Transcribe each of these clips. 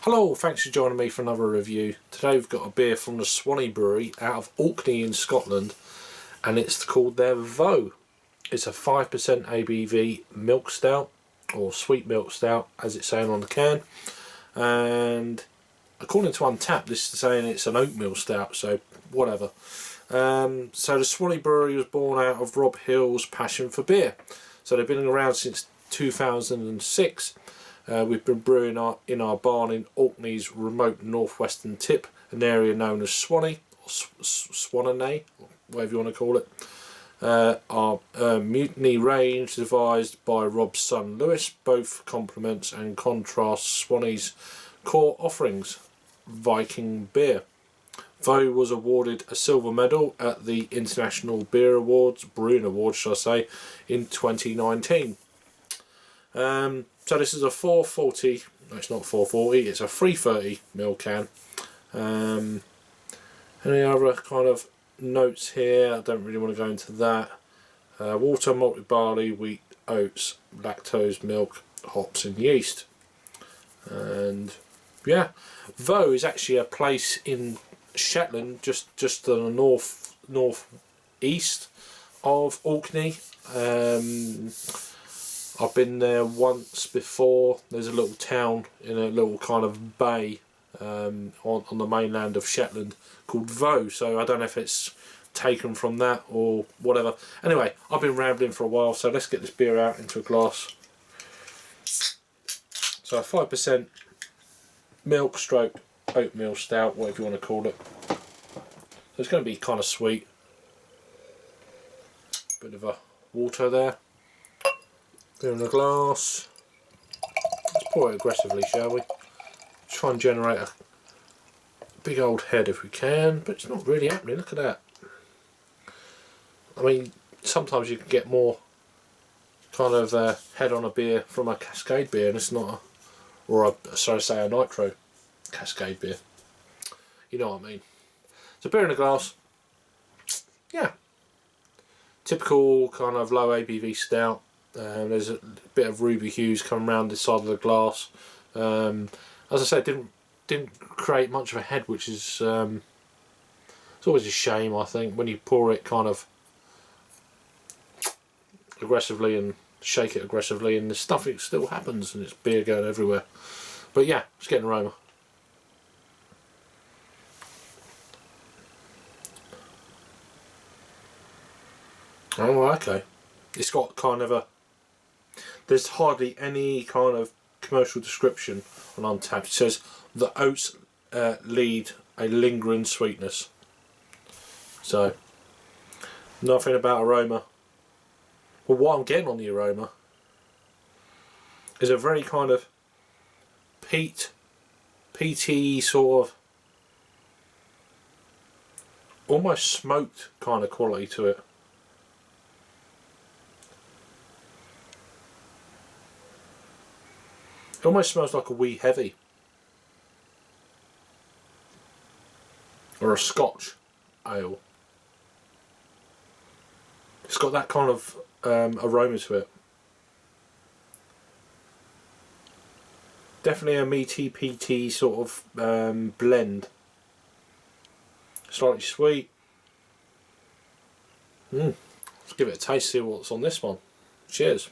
Hello, thanks for joining me for another review. Today we've got a beer from the Swannay Brewery out of Orkney in Scotland, and it's called their Vo. It's a 5% ABV milk stout, or sweet milk stout as it's saying on the can, and according to Untappd this is saying it's an oatmeal stout, so whatever. So the Swannay Brewery was born out of Rob Hill's passion for beer. So they've been around since 2006. We've been brewing in our barn in Orkney's remote northwestern tip, an area known as Swannay, or Swannay, whatever you want to call it. Our Mutiny range, devised by Rob's son Lewis, both complements and contrasts Swannay's core offerings, Viking beer. Vo was awarded a silver medal at the International Beer Awards, Brewing Awards should I say, in 2019. So this is a 440, no it's not 440, it's a 330ml can. Any other kind of notes here? I don't really want to go into that. Water, malted barley, wheat, oats, lactose, milk, hops and yeast. And yeah, Vo is actually a place in Shetland, just to the north-east of Orkney. I've been there once before. There's a little town in a little kind of bay on the mainland of Shetland called Vo, so I don't know if it's taken from that or whatever. Anyway, I've been rambling for a while, so let's get this beer out into a glass. So a 5% milk stroke oatmeal stout, whatever you want to call it. So it's going to be kind of sweet. Bit of a water there. Beer in a glass. Let's pour it aggressively, shall we? Try and generate a big old head if we can, but it's not really happening. Look at that. I mean, sometimes you can get more kind of head on a beer from a Cascade beer, and it's not a nitro Cascade beer. You know what I mean. So beer in a glass. Yeah. Typical kind of low ABV stout. There's a bit of ruby hues coming around the side of the glass. As I said, didn't create much of a head, which is it's always a shame, I think, when you pour it kind of aggressively and shake it aggressively, and the stuff it still happens, and it's beer going everywhere. But yeah, it's getting aroma. Oh, okay. It's got kind of a... There's hardly any kind of commercial description on Untappd. It says the oats lead a lingering sweetness. So, nothing about aroma. Well, what I'm getting on the aroma is a very kind of peaty sort of, almost smoked kind of quality to it. It almost smells like a wee heavy, or a Scotch ale. It's got that kind of aroma to it. Definitely a meaty, peaty sort of blend. Slightly sweet. Let's give it a taste, see what's on this one. Cheers.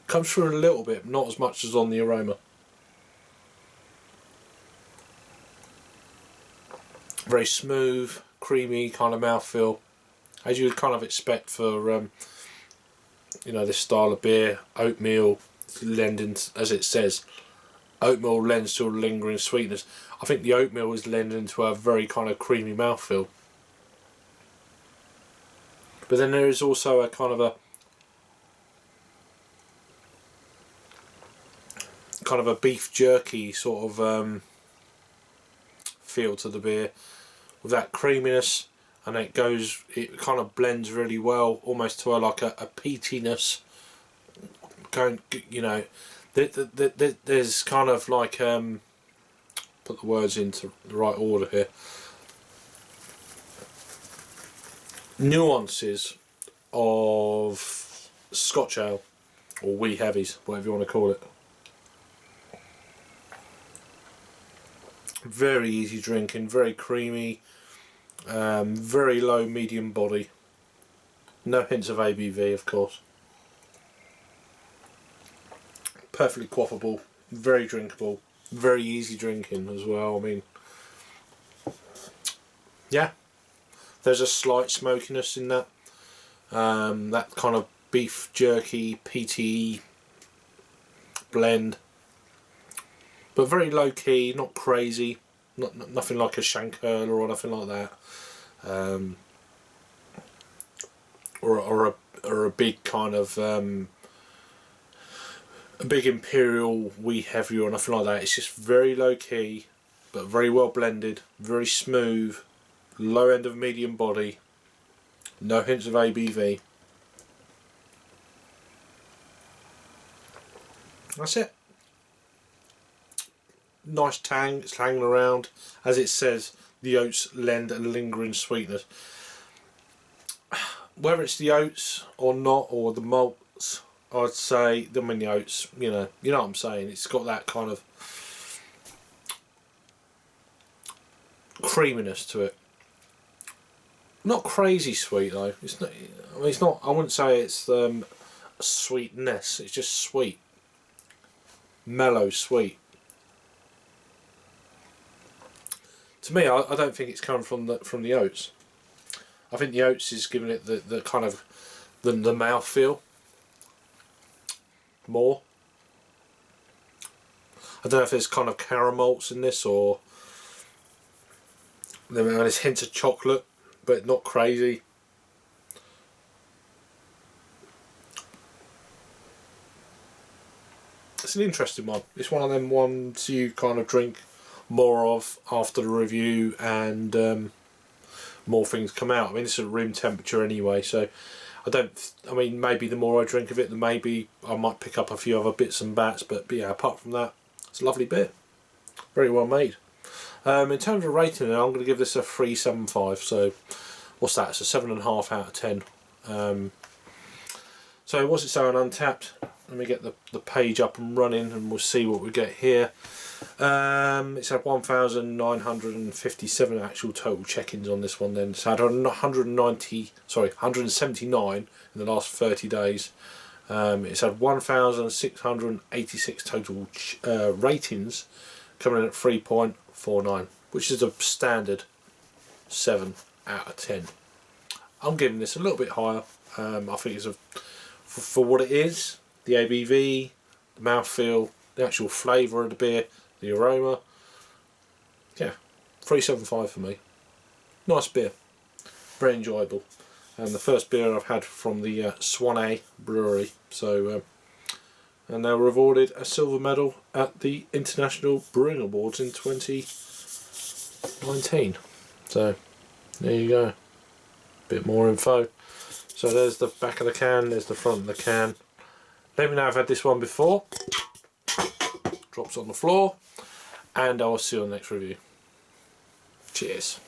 Comes through a little bit, not as much as on the aroma. Very smooth, creamy kind of mouthfeel, as you would kind of expect for you know, this style of beer. Oatmeal lending, as it says, oatmeal lends to a lingering sweetness. I think the oatmeal is lending to a very kind of creamy mouthfeel. But then there is also a kind of a beef jerky sort of feel to the beer, with that creaminess, and it kind of blends really well, almost to like a peatiness. Going, you know, there's kind of like put the words into the right order here. Nuances of Scotch ale, or wee heavies, whatever you want to call it. Very easy drinking, very creamy, very low medium body. No hints of ABV, of course. Perfectly quaffable, very drinkable, very easy drinking as well. I mean, yeah, there's a slight smokiness in that. That kind of beef jerky, PTE blend. But very low key, not crazy, nothing like a Shankerler or nothing like that, or a big kind of a big imperial wee heavy or nothing like that. It's just very low key, but very well blended, very smooth, low end of medium body, no hints of ABV. That's it. Nice tang, it's hanging around. As it says, the oats lend a lingering sweetness. Whether it's the oats or not, or the malts, I'd say, I mean the oats, you know what I'm saying, it's got that kind of creaminess to it. Not crazy sweet though. It's not, I mean, it's not, I wouldn't say it's sweetness, it's just sweet. Mellow sweet. To me, I don't think it's coming from the oats. I think the oats is giving it the kind of the mouthfeel more. I don't know if there's kind of caramels in this, or there's hints of chocolate, but not crazy. It's an interesting one. It's one of them ones you kind of drink more of after the review and more things come out. I mean, it's at room temperature anyway, so I mean, maybe the more I drink of it, the maybe I might pick up a few other bits and bats, but yeah, apart from that, it's a lovely beer. Very well made. In terms of rating, I'm going to give this a 3.75. So what's that? It's a 7.5 out of 10. So what's it say on Untapped? Let me get the page up and running, and we'll see what we get here. It's had 1,957 actual total check-ins on this one. Then it's had 179 in the last 30 days. It's had 1,686 total ratings, coming in at 3.49, which is a standard 7 out of 10. I'm giving this a little bit higher. I think it's for what it is, the ABV, the mouthfeel, the actual flavour of the beer, the aroma. Yeah, 3.75 for me. Nice beer, very enjoyable, and the first beer I've had from the Swannay Brewery. So, and they were awarded a silver medal at the International Brewing Awards in 2019. So there you go. Bit more info. So there's the back of the can, there's the front of the can. Let me know if I've had this one before. Drops on the floor, and I will see you on the next review. Cheers.